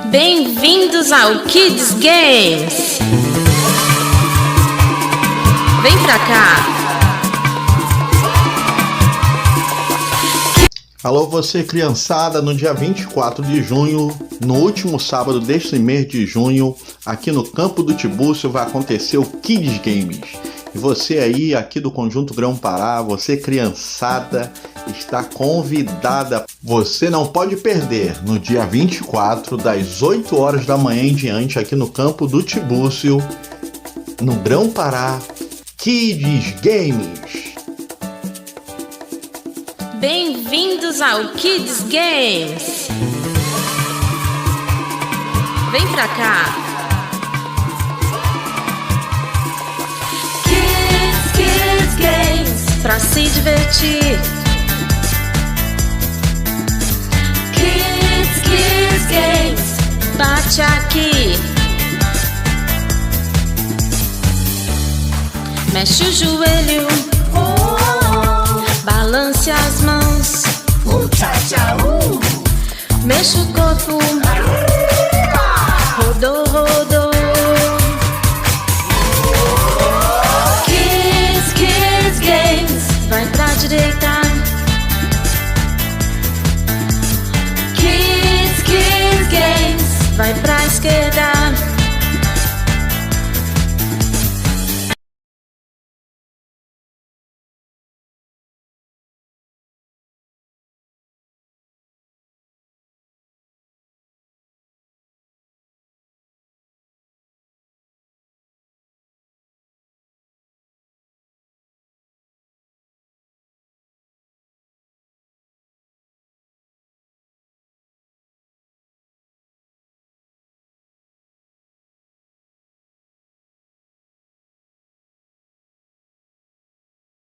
Bem-vindos ao Kids Games. Vem pra cá. Alô você criançada, no dia 24 de junho, no último sábado deste mês de junho, aqui no Campo do Tibúrcio vai acontecer o Kids Games. E você aí, aqui do Conjunto Grão-Pará, você criançada, está convidada. Você não pode perder, no dia 24, das 8 horas da manhã em diante, aqui no Campo do Tibúrcio, no Grão-Pará, Kids Games. Bem-vindos ao Kids Games. Vem pra cá. Kids Games, pra se divertir. Kids Games, bate aqui. Mexe o joelho, balance as mãos, mexe o corpo, rodou, rodou. Kids Games, vai pra direita. Kids Games, vai pra esquerda.